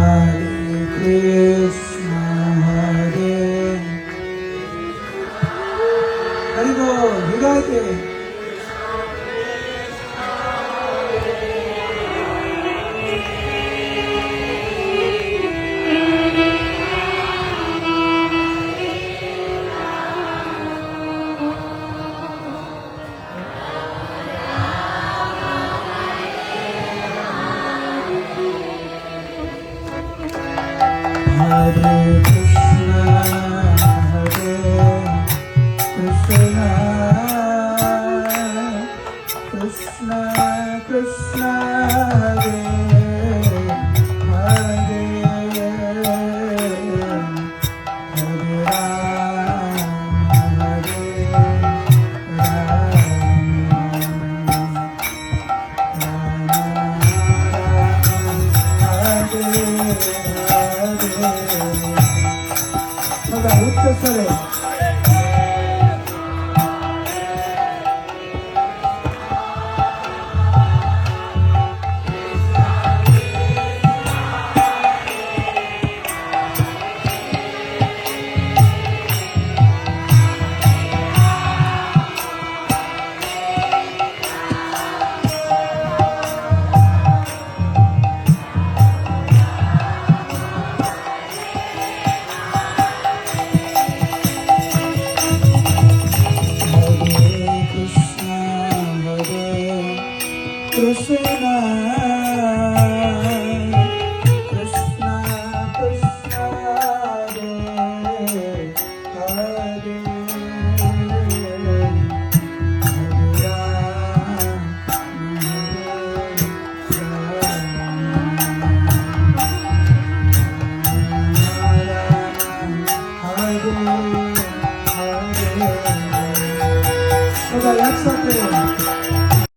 Krishna, Hare Bol, you got it. Hare Krishna, Krishna Krishna, Hare Hare, Hare Ram, Hare Ram, Hare Hare. Krishna, Krishna Krishna, Hare Hare, Hare Ram, Hare Hare. Let's